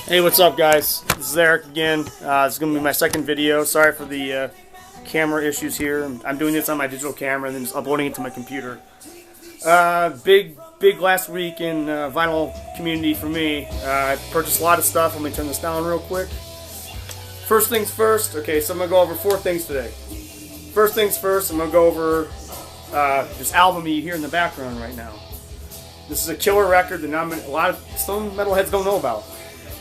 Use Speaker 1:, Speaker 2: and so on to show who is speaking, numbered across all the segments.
Speaker 1: Hey, what's up, guys? This is Eric again. This is going to be my second video. Sorry for the camera issues here. I'm doing this on my digital camera and then just uploading it to my computer. Big last week in vinyl community for me. I purchased a lot of stuff. Let me turn this down real quick. First things first. Okay, so I'm going to go over 4 things today. First things first, I'm going to go over this album you hear in the background right now. This is a killer record that some metalheads don't know about.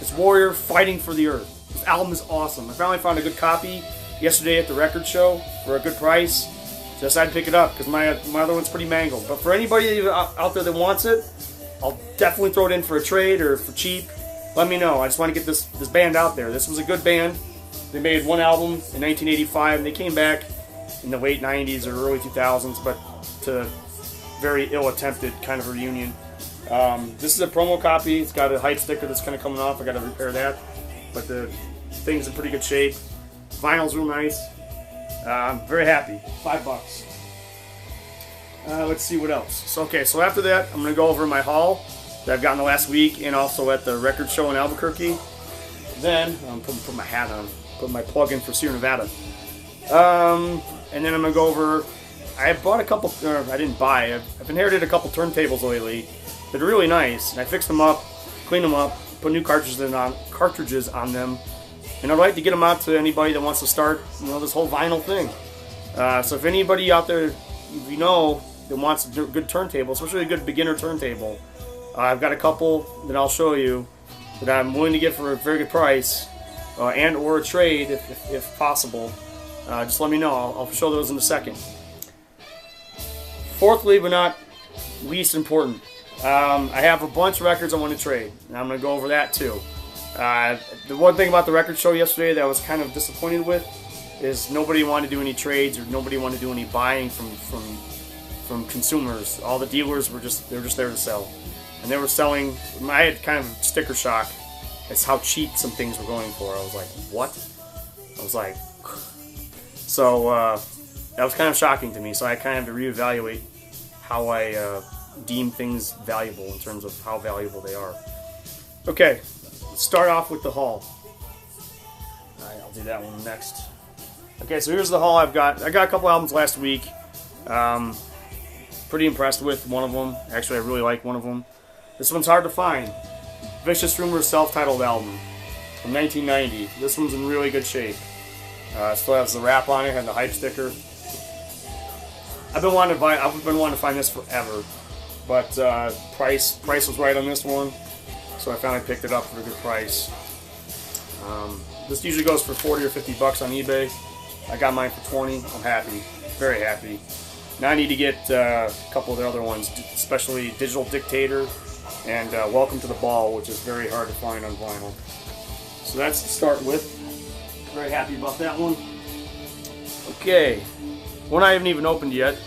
Speaker 1: It's Warrior Fighting for the Earth. This album is awesome. I finally found a good copy yesterday at the record show for a good price. So I decided to pick it up because my other one's pretty mangled. But for anybody out there that wants it, I'll definitely throw it in for a trade or for cheap. Let me know. I just want to get this band out there. This was a good band. They made one album in 1985 and they came back in the late 90s or early 2000s, but to very ill-attempted kind of a reunion. This is a promo copy. It's got a hype sticker that's kind of coming off. I got to repair that, but the thing's in pretty good shape. Vinyl's real nice. I'm very happy. $5. Let's see what else. So after that, I'm going to go over my haul that I've gotten the last week and also at the record show in Albuquerque. Then I'm put my hat on, put my plug in for Sierra Nevada. And then I'm going to go over. I bought a couple. I didn't buy. I've inherited a couple turntables lately. They're really nice, and I fixed them up, cleaned them up, put new cartridges on them, and I'd like to get them out to anybody that wants to start, this whole vinyl thing. So if anybody out there, that wants a good turntable, especially a good beginner turntable, I've got a couple that I'll show you that I'm willing to get for a very good price, and or a trade if possible. Just let me know. I'll show those in a second. Fourthly, but not least important, I have a bunch of records I want to trade, and I'm going to go over that too. The one thing about the record show yesterday that I was kind of disappointed with is nobody wanted to do any trades or nobody wanted to do any buying from consumers. All the dealers were just there to sell, and they were selling. I had kind of sticker shock as how cheap some things were going for. I was like, what? I was like, so that was kind of shocking to me. So I kind of had to reevaluate how I deem things valuable in terms of how valuable they are. Okay, let's start off with the haul. Alright, I'll do that one next. Okay, so here's the haul I've got. I got a couple albums last week. Pretty impressed with one of them. Actually, I really like one of them. This one's hard to find. Vicious Rumors self-titled album from 1990. This one's in really good shape. Still has the wrap on it and the hype sticker. I've been wanting to find this forever, but price was right on this one, so I finally picked it up for a good price. This usually goes for 40 or 50 bucks on eBay. I got mine for 20. I'm happy, very happy. Now I need to get a couple of the other ones, especially Digital Dictator and Welcome to the Ball, which is very hard to find on vinyl. So that's to start with. Very happy about that one. Okay. One I haven't even opened yet.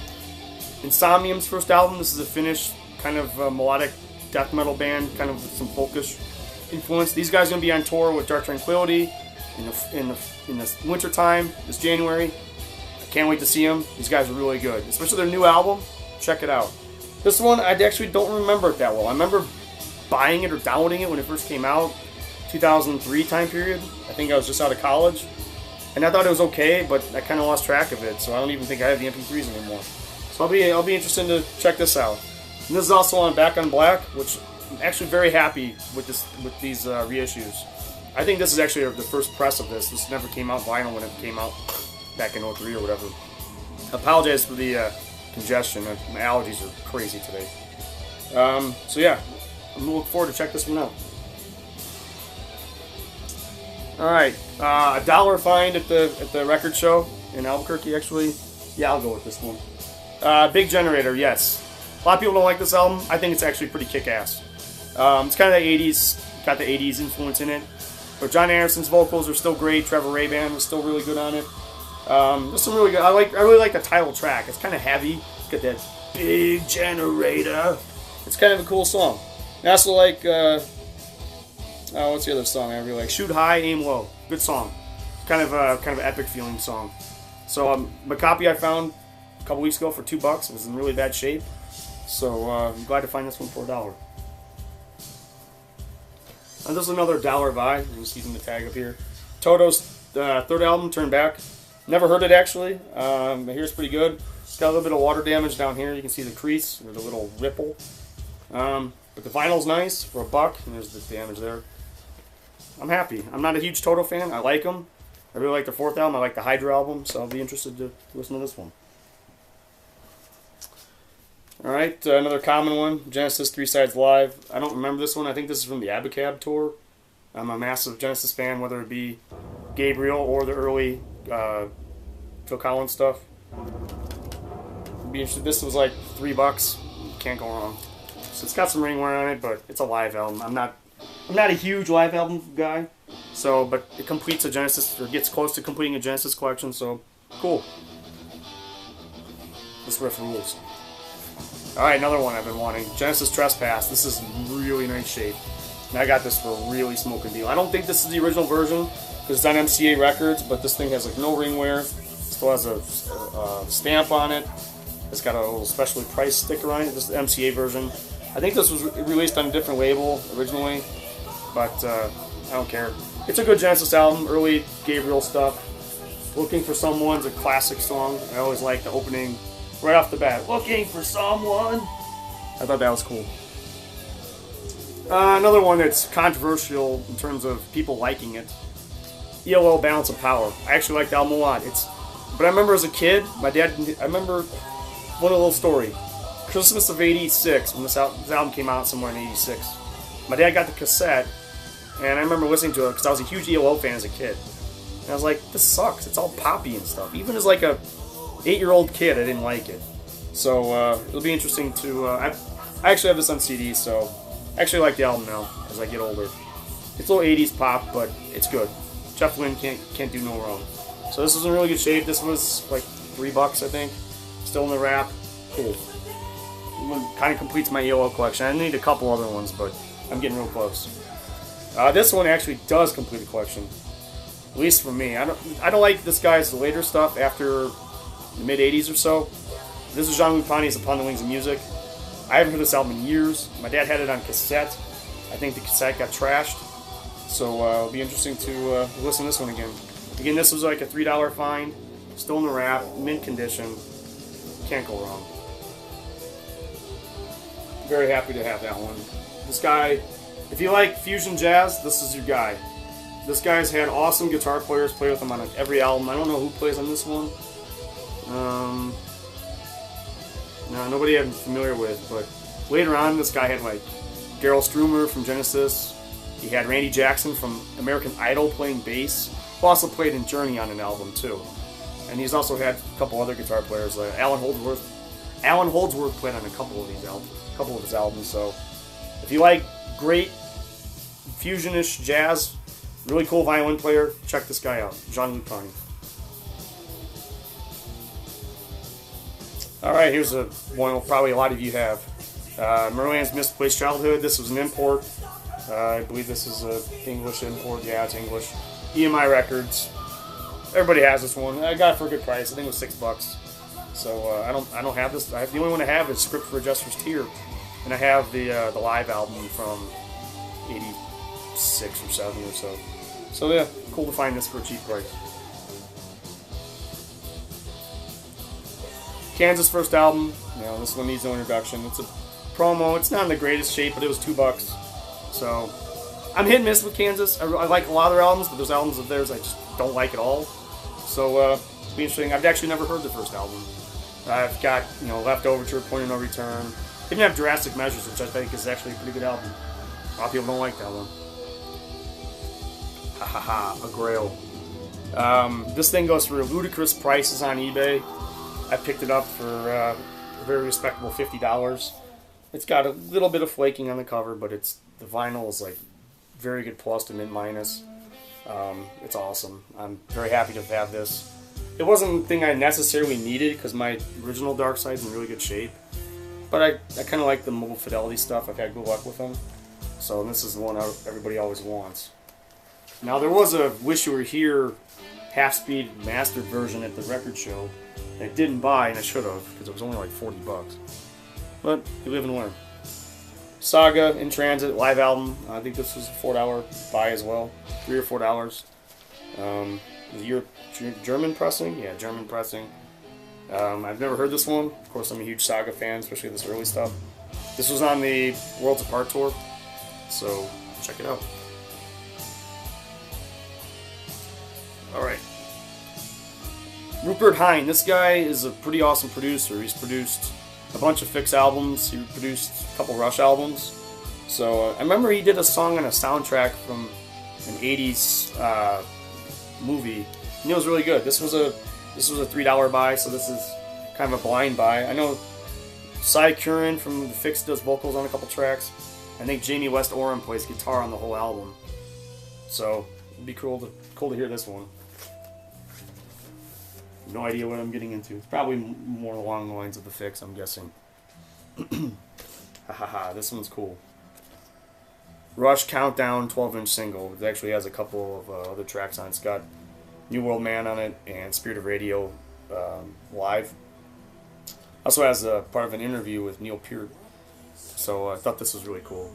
Speaker 1: Insomnium's first album. This is a Finnish kind of melodic death metal band, kind of with some folkish influence. These guys are going to be on tour with Dark Tranquillity in the winter time, this January. I can't wait to see them. These guys are really good, especially their new album. Check it out. This one I actually don't remember it that well. I remember buying it or downloading it when it first came out, 2003 time period. I think I was just out of college. And I thought it was okay, but I kind of lost track of it, so I don't even think I have the MP3s anymore. So I'll be interested to check this out. And this is also on Back on Black, which I'm actually very happy with these reissues. I think this is actually the first press of this. This never came out vinyl when it came out back in 03 or whatever. I apologize for the congestion. My allergies are crazy today. So yeah, I'm looking forward to check this one out. Alright, $1 find at the record show in Albuquerque, actually. Yeah, I'll go with this one. Big Generator, yes. A lot of people don't like this album. I think it's actually pretty kick-ass. It's kind of the 80s, got the 80s influence in it. But John Anderson's vocals are still great. Trevor Rabin was still really good on it. There's some really good. I really like the title track. It's kind of heavy. It's got that Big Generator. It's kind of a cool song. I also like. What's the other song I really like? Shoot High, Aim Low. Good song. Kind of epic feeling song. So my copy I found a couple weeks ago for $2. It was in really bad shape. So I'm glad to find this one for $1. And this is another dollar buy. You can see the tag up here. Toto's third album, Turn Back. Never heard it actually. I hear it's pretty good. It's got a little bit of water damage down here. You can see the crease or the little ripple. But the vinyl's nice for $1, and there's the damage there. I'm happy. I'm not a huge Toto fan. I like them. I really like the fourth album. I like the Hydra album, so I'll be interested to listen to this one. Alright, another common one, Genesis 3 Sides Live. I don't remember this one. I think this is from the Albuquerque tour. I'm a massive Genesis fan, whether it be Gabriel or the early Phil Collins stuff. I'd be interested. This was like $3. Can't go wrong. So it's got some ring wear on it, but it's a live album. I'm not a huge live album guy, so but it completes a Genesis, or gets close to completing a Genesis collection, so cool. This riff rules. Alright, another one I've been wanting. Genesis Trespass. This is really nice shape. And I got this for a really smoking deal. I don't think this is the original version, because it's on MCA Records, but this thing has like no ring wear. Still has a stamp on it. It's got a little specially priced sticker on it. This is the MCA version. I think this was released on a different label originally, but I don't care. It's a good Genesis album, early Gabriel stuff. Looking for Someone's a classic song. I always like the opening right off the bat. Looking for someone. I thought that was cool. Another one that's controversial in terms of people liking it. ELO Balance of Power. I actually like the album a lot. But I remember as a kid, my dad. I remember one little story. Christmas of '86, when this album came out somewhere in '86. My dad got the cassette, and I remember listening to it because I was a huge ELO fan as a kid. And I was like, this sucks. It's all poppy and stuff. Even as like a 8-year-old kid, I didn't like it. So it'll be interesting to. I actually have this on CD, so I actually like the album now as I get older. It's a little '80s pop, but it's good. Jeff Lynne can't do no wrong. So this was in really good shape. This was like $3, I think. Still in the wrap. Cool. Kind of completes my ELO collection. I need a couple other ones, but I'm getting real close. This one actually does complete the collection, at least for me. I don't like this guy's later stuff after the mid '80s or so. This is Jean-Luc Ponty's Upon the Wings of Music. I haven't heard this album in years. My dad had it on cassette. I think the cassette got trashed, so it'll be interesting to listen to this one again. Again, this was like a $3 find, still in the wrap, mint condition. Can't go wrong. Very happy to have that one. This guy, if you like fusion jazz, this is your guy. This guy's had awesome guitar players play with him on like every album. I don't know who plays on this one. No, nobody I'm familiar with, but later on this guy had like Daryl Strumer from Genesis. He had Randy Jackson from American Idol playing bass. Who also played in Journey on an album too. And he's also had a couple other guitar players, like Alan Holdsworth. Alan Holdsworth played on a couple of his albums. So if you like great fusionish jazz, really cool violin player, check this guy out, Jean-Luc Ponty. Alright, here's one probably a lot of you have. Merlin's Misplaced Childhood. This was an import. I believe this is an English import. Yeah, it's English. EMI Records. Everybody has this one. I got it for a good price. I think it was $6. So I don't have this. The only one I have is Script for a Jester's Tear, and I have the live album from '86 or '7 or so. So yeah, cool to find this for a cheap price. Kansas' first album. You know, this one needs no introduction. It's a promo. It's not in the greatest shape, but it was $2. So I'm hit and miss with Kansas. I like a lot of their albums, but there's albums of theirs I just don't like at all. So it'll be interesting. I've actually never heard the first album. I've got, Left Overture, Point of No Return. They even have Drastic Measures, which I think is actually a pretty good album. A lot of people don't like that one. Ha ha ha, a grail. This thing goes for ludicrous prices on eBay. I picked it up for a very respectable $50. It's got a little bit of flaking on the cover, but the vinyl is like very good plus to mint minus. It's awesome. I'm very happy to have this. It wasn't the thing I necessarily needed because my original Dark Side's in really good shape. But I kind of like the mobile fidelity stuff. I've had good luck with them. So this is the one everybody always wants. Now there was a Wish You Were Here half-speed mastered version at the record show that I didn't buy, and I should have because it was only like $40. But you live and learn. Saga in Transit live album. I think this was a $4 buy as well, $3 or $4. German pressing, yeah, German pressing. I've never heard this one. Of course, I'm a huge Saga fan, especially this early stuff. This was on the Worlds Apart tour, so check it out. Alright. Rupert Hine. This guy is a pretty awesome producer. He's produced a bunch of Fix albums. He produced a couple Rush albums. So I remember he did a song on a soundtrack from an 80s movie. And it was really good. This was a $3 buy, so this is kind of a blind buy. I know Cy Curran from the Fix does vocals on a couple tracks. I think Jamie West Oram plays guitar on the whole album. So it'd be cool to hear this one. No idea what I'm getting into. It's probably more along the lines of the Fix, I'm guessing. Hahaha, this one's cool. Rush Countdown 12-inch single. It actually has a couple of other tracks on it. It's got New World Man on it and Spirit of Radio live. Also has a part of an interview with Neil Peart. So I thought this was really cool.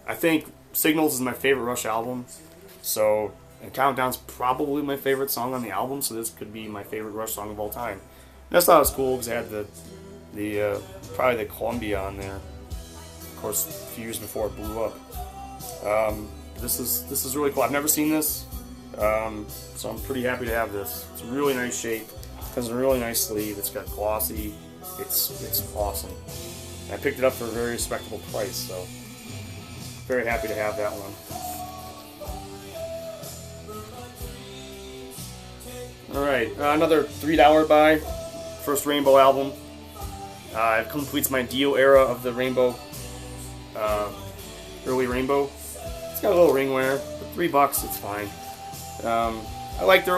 Speaker 1: I think Signals is my favorite Rush album. So, and Countdown's probably my favorite song on the album. So this could be my favorite Rush song of all time. And I thought it was cool because it had the probably the Columbia on there. Of course, a few years before it blew up. This is really cool. I've never seen this. So I'm pretty happy to have this. It's a really nice shape. It has a really nice sleeve. It's got glossy. It's awesome. And I picked it up for a very respectable price, so very happy to have that one. Alright, another $3 buy. First Rainbow album. It completes my Dio era of the Rainbow, early Rainbow. It's got a little ring wear, but $3, it's fine. I liked the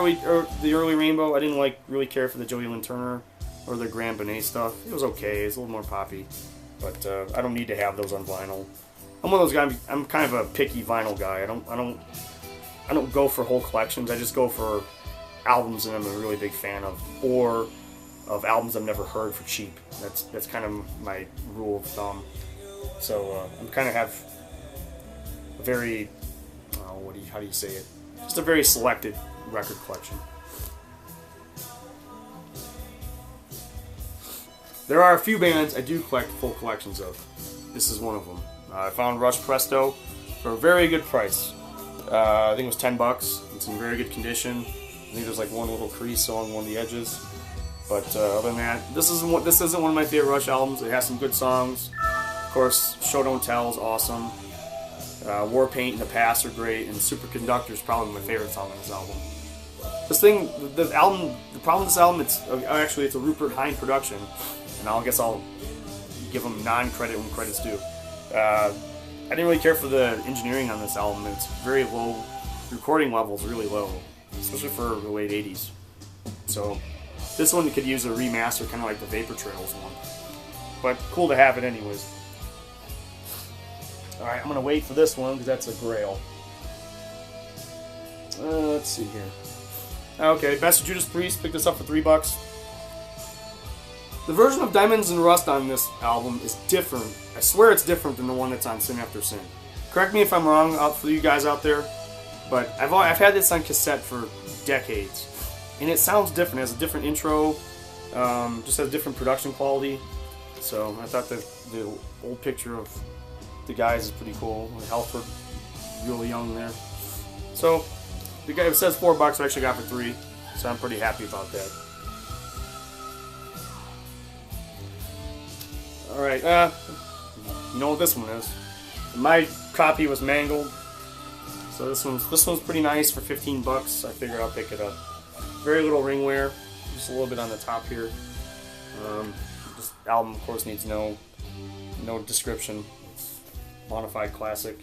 Speaker 1: early Rainbow. I didn't really care for the Joey Lynn Turner or the Graham Benet stuff. It was okay. It's a little more poppy, but I don't need to have those on vinyl. I'm one of those guys. I'm kind of a picky vinyl guy. I don't go for whole collections. I just go for albums that I'm a really big fan of, or of albums I've never heard for cheap. That's kind of my rule of thumb. So I'm kind of have a very how do you say it? Just a very selected record collection. There are a few bands I do collect full collections of. This is one of them. I found Rush Presto for a very good price. I think it was $10. It's in very good condition. I think there's like one little crease along one of the edges. But other than that, this isn't one of my favorite Rush albums. It has some good songs. Of course, Show Don't Tell is awesome. War Paint and The Past are great, and Superconductor is probably my favorite song on this album. The problem with this album, it's a Rupert Hine production, and I guess I'll give him non-credit when credit's due. I didn't really care for the engineering on this album. It's very low, recording level's really low, especially for the late 80s. So this one could use a remaster, kind of like the Vapor Trails one. But cool to have it anyways. Alright, I'm going to wait for this one because that's a grail. Let's see here. Okay, Best of Judas Priest, picked this up for $3. The version of Diamonds and Rust on this album is different. I swear it's different than the one that's on Sin After Sin. Correct me if I'm wrong for you guys out there, but I've had this on cassette for decades. And it sounds different. It has a different intro, just has different production quality. So I thought that the old picture of the guys is pretty cool. Halford, really young there. So the guy, it says $4, I actually got for $3, so I'm pretty happy about that. All right, you know what this one is? My copy was mangled, so this one's pretty nice for $15. I figured I'll pick it up. Very little ring wear, just a little bit on the top here. This album, of course, needs no description. Bonafide classic.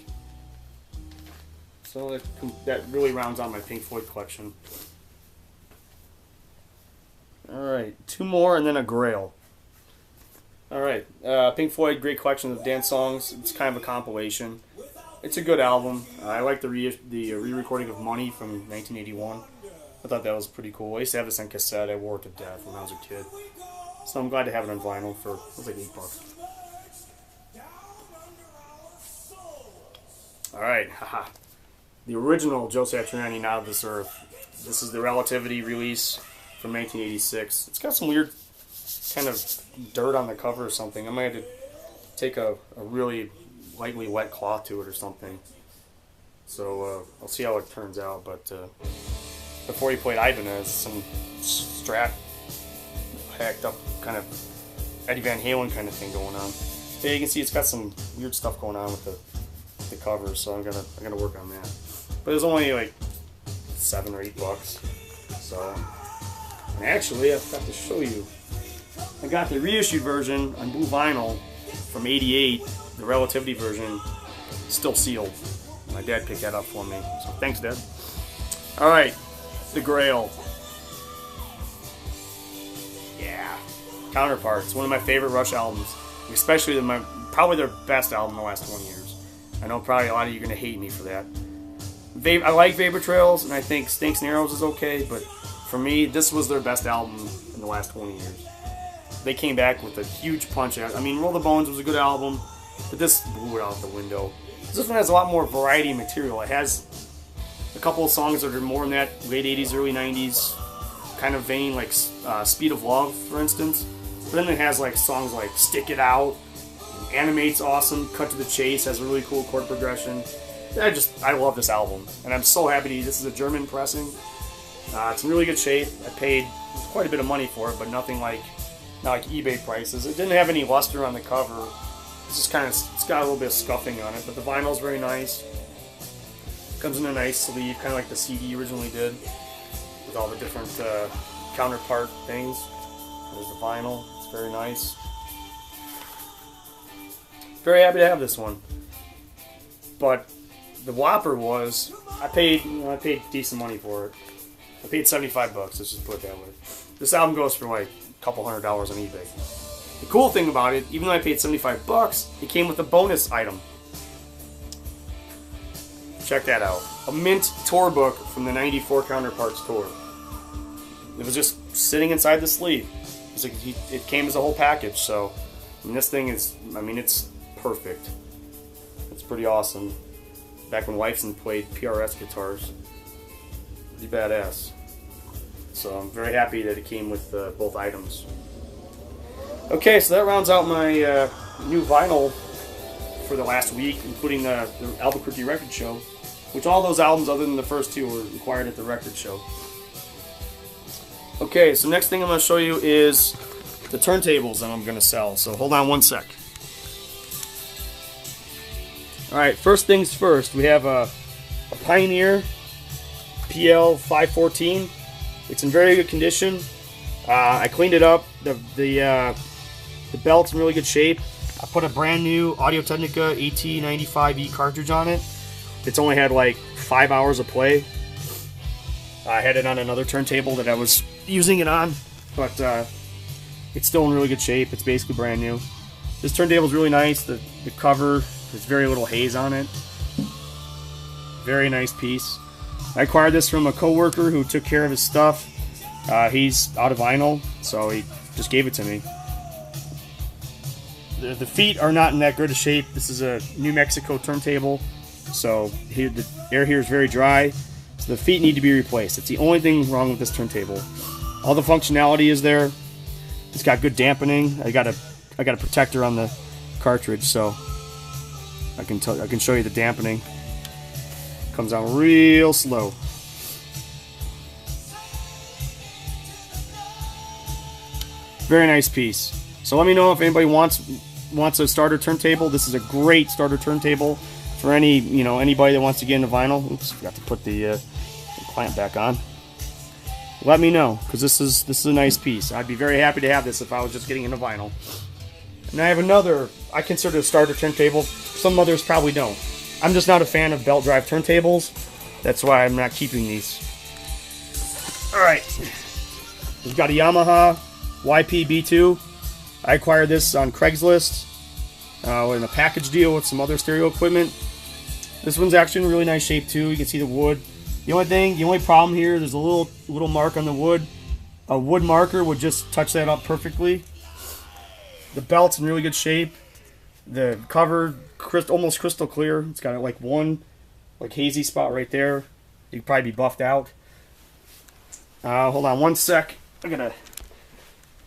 Speaker 1: So that really rounds out my Pink Floyd collection. Alright, two more and then a grail. Alright, Pink Floyd, great collection of dance songs. It's kind of a compilation. It's a good album. I like the re-recording of Money from 1981. I thought that was pretty cool. I used to have this on cassette. I wore it to death when I was a kid. So I'm glad to have it on vinyl for, it was like $8. Alright, haha. The original Joe Satriani, Now of This Earth. This is the Relativity release from 1986. It's got some weird kind of dirt on the cover or something. I might have to take a really lightly wet cloth to it or something. So I'll see how it turns out. But before he played Ibanez, some Strat hacked up kind of Eddie Van Halen kind of thing going on. So you can see it's got some weird stuff going on with the cover, so I'm gonna work on that. But it was only like $7 or $8. So, and actually, I forgot to show you. I got the reissued version on blue vinyl from '88, the Relativity version, still sealed. My dad picked that up for me, so thanks, Dad. All right, the Grail. Yeah, Counterparts, one of my favorite Rush albums, especially probably their best album in the last 20 years. I know probably a lot of you are going to hate me for that. I like Vapor Trails, and I think Snakes and Arrows is okay, but for me, this was their best album in the last 20 years. They came back with a huge punch out. I mean, Roll the Bones was a good album, but this blew it out the window. This one has a lot more variety of material. It has a couple of songs that are more in that late 80s, early 90s kind of vein, like Speed of Love, for instance. But then it has like songs like Stick It Out, Animate's awesome, Cut to the Chase has a really cool chord progression. I love this album, and I'm so happy this is a German pressing. It's in really good shape. I paid quite a bit of money for it, but not like eBay prices. It didn't have any luster on the cover. It's just it's got a little bit of scuffing on it, but the vinyl's very nice. Comes in a nice sleeve, kind of like the CD originally did, with all the different counterpart things. There's the vinyl. It's very nice. Very happy to have this one. But the whopper was, I paid decent money for it. I paid $75, let's just put it that way. This album goes for like a couple $100 on eBay. The cool thing about it, even though I paid $75, it came with a bonus item. Check that out. A mint tour book from the '94 Counterparts tour. It was just sitting inside the sleeve. It came as a whole package, so I mean, this thing is, it's perfect. It's pretty awesome. Back when Lifeson played PRS guitars. Pretty badass. So I'm very happy that it came with both items. Okay, so that rounds out my new vinyl for the last week, including the Albuquerque record show, which all those albums other than the first two were required at the record show. Okay, so next thing I'm going to show you is the turntables that I'm going to sell. So hold on one sec. Alright, first things first, we have a Pioneer PL 514. It's in very good condition. I cleaned it up. The belt's in really good shape. I put a brand new Audio-Technica AT95E cartridge on it. It's only had like 5 hours of play. I had it on another turntable that I was using it on, but it's still in really good shape. It's basically brand new. This turntable is really nice. The cover, there's very little haze on it. Very nice piece. I acquired this from a coworker who took care of his stuff. He's out of vinyl, so he just gave it to me. The feet are not in that good of shape. This is a New Mexico turntable, so the air here is very dry. So the feet need to be replaced. It's the only thing wrong with this turntable. All the functionality is there. It's got good dampening. I got a protector on the cartridge, so I can show you the dampening. Comes out real slow. Very nice piece. So let me know if anybody wants a starter turntable. This is a great starter turntable for anybody that wants to get into vinyl. Oops, forgot to put the clamp back on. Let me know, because this is a nice piece. I'd be very happy to have this if I was just getting into vinyl. And I have another, I consider a starter turntable. Some others probably don't. I'm just not a fan of belt drive turntables. That's why I'm not keeping these. Alright. We've got a Yamaha YP-B2. I acquired this on Craigslist in a package deal with some other stereo equipment. This one's actually in really nice shape too. You can see the wood. The only problem here, there's a little mark on the wood. A wood marker would just touch that up perfectly. The belt's in really good shape. The cover, almost crystal clear. It's got like one hazy spot right there. You could probably be buffed out. Hold on one sec. I'm gonna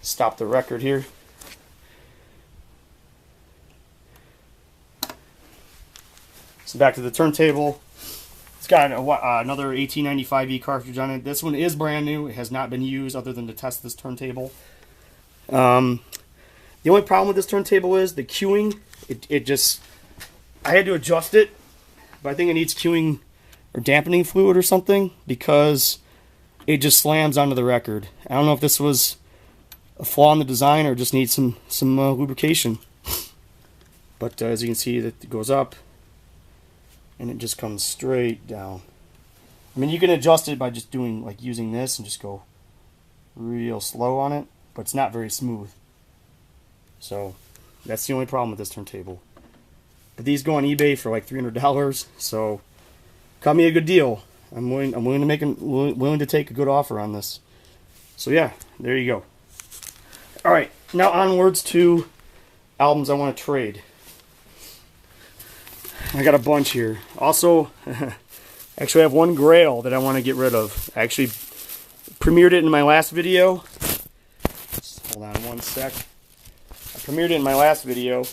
Speaker 1: stop the record here. So back to the turntable. It's got another 1895E cartridge on it. This one is brand new. It has not been used other than to test this turntable. The only problem with this turntable is the cueing. I had to adjust it, but I think it needs cueing or dampening fluid or something because it just slams onto the record. I don't know if this was a flaw in the design or just needs some lubrication. But as you can see, that it goes up and it just comes straight down. I mean, you can adjust it by just using this and just go real slow on it, but it's not very smooth. So that's the only problem with this turntable. But these go on eBay for like $300, so cut me a good deal. I'm willing to take a good offer on this. So yeah, there you go. All right, now onwards to albums I want to trade. I got a bunch here. Also, actually I have one Grail that I want to get rid of. I actually premiered it in my last video. Just hold on one sec. I premiered it in my last video,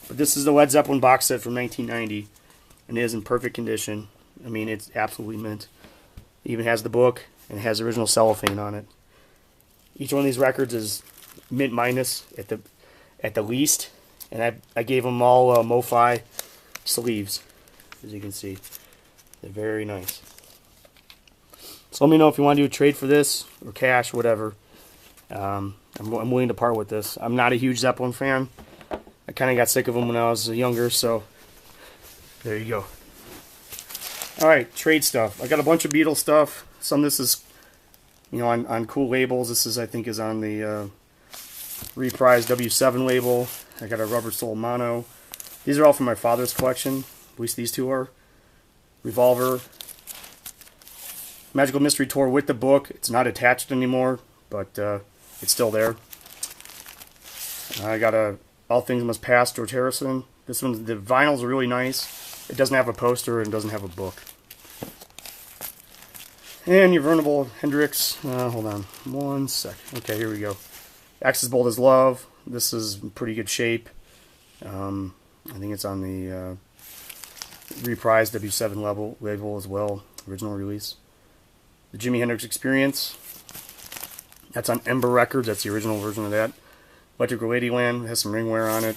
Speaker 1: but this is the Led Zeppelin box set from 1990, and it is in perfect condition. I mean, it's absolutely mint. It even has the book, and it has original cellophane on it. Each one of these records is mint minus at the least, and I gave them all MoFi sleeves, as you can see. They're very nice. So let me know if you want to do a trade for this, or cash, whatever. I'm willing to part with this. I'm not a huge Zeppelin fan. I kind of got sick of them when I was younger, so there you go. Alright, trade stuff. I got a bunch of Beatles stuff. Some of this is, on cool labels. This is, I think, is on the Reprise W7 label. I got a Rubber Soul Mono. These are all from my father's collection. At least these two are. Revolver. Magical Mystery Tour with the book. It's not attached anymore, but it's still there. I got a All Things Must Pass, George Harrison. This one, the vinyl's really nice. It doesn't have a poster and doesn't have a book. And your Vernable Hendrix. Hold on one sec. Okay, here we go. Axe as Bold as Love. This is in pretty good shape. I think it's on the Reprise W7 label as well. Original release. The Jimi Hendrix Experience. That's on Ember Records. That's the original version of that. Electrical Ladyland has some ringware on it.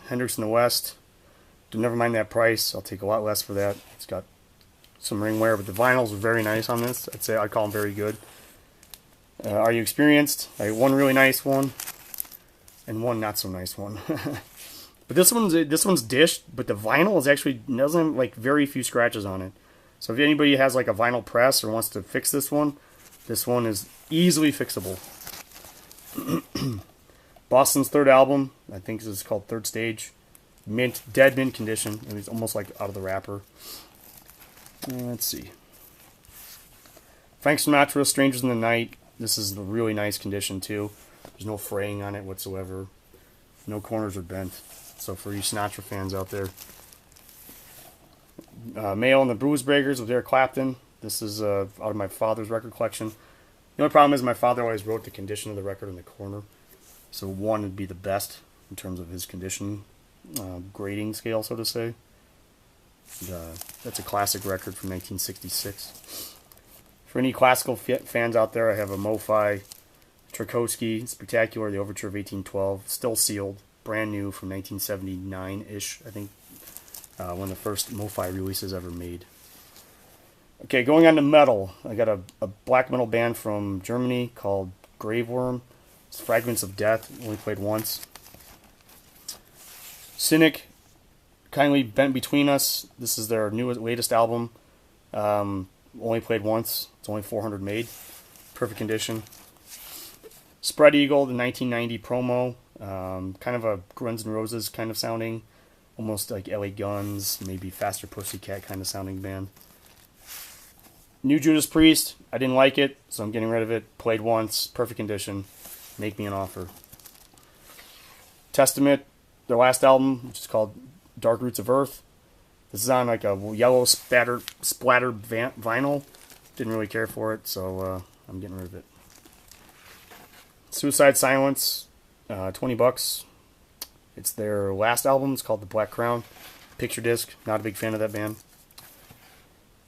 Speaker 1: Hendrix in the West. Never mind that price. I'll take a lot less for that. It's got some ringware, but the vinyls are very nice on this. I'd call them very good. Are You Experienced? I got one really nice one, and one not so nice one. But this one's dished, but the vinyl is actually doesn't have, like, very few scratches on it. So if anybody has like a vinyl press or wants to fix this one is easily fixable. Boston's third album, I think this is called Third Stage. Mint, dead mint condition. It was almost like out of the wrapper. Let's see. Frank Sinatra, Strangers in the Night. This is the really nice condition too. There's no fraying on it whatsoever. No corners are bent. So for you Sinatra fans out there. Mail and the Blues Breakers with Eric Clapton. This is out of my father's record collection. The only problem is my father always wrote the condition of the record in the corner. So one would be the best in terms of his condition grading scale, so to say. That's a classic record from 1966. For any classical fans out there, I have a MoFi Tchaikovsky Spectacular, the Overture of 1812, still sealed, brand new from 1979-ish, I think, one of the first MoFi releases ever made. Okay, going on to metal, I got a black metal band from Germany called Graveworm. It's Fragments of Death, only played once. Cynic, Kindly Bent Between Us. This is their latest album. Only played once. It's only 400 made. Perfect condition. Spread Eagle, the 1990 promo. Kind of a Guns N' Roses kind of sounding. Almost like LA Guns, maybe Faster Pussycat kind of sounding band. New Judas Priest. I didn't like it, so I'm getting rid of it. Played once. Perfect condition. Make me an offer. Testament, their last album, which is called Dark Roots of Earth. This is on like a yellow splattered vinyl. Didn't really care for it, so I'm getting rid of it. Suicide Silence, $20. It's their last album. It's called The Black Crown. Picture disc. Not a big fan of that band.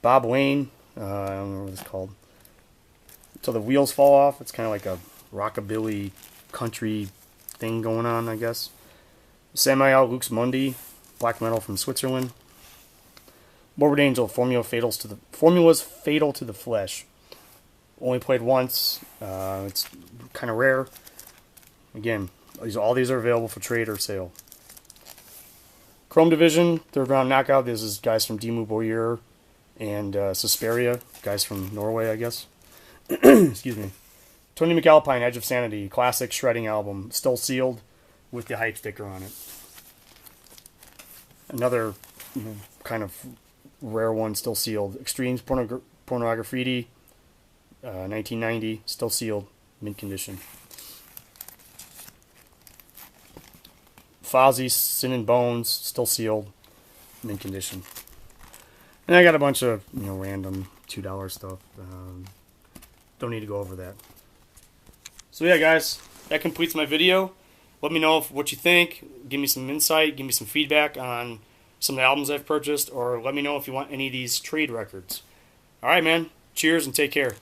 Speaker 1: Bob Wayne. I don't know what it's called. Till the Wheels Fall Off. It's kind of like a rockabilly country thing going on, I guess. Samael Lux Mundi. Black metal from Switzerland. Morbid Angel. Formulas Fatal to the Flesh. Only played once. It's kind of rare. Again, all these are available for trade or sale. Chrome Division, third round knockout. This is guys from Dimmu Borgir and Suspiria, guys from Norway, I guess. Excuse me. Tony McAlpine, Edge of Sanity, classic shredding album, still sealed with the hype sticker on it. Another kind of rare one, still sealed. Extremes Pornography, 1990, still sealed, mint condition. Fozzy, Sin and Bones, still sealed, mint condition. And I got a bunch of random $2 stuff. Don't need to go over that. So yeah, guys, that completes my video. Let me know what you think. Give me some insight. Give me some feedback on some of the albums I've purchased, or let me know if you want any of these trade records. All right, man. Cheers and take care.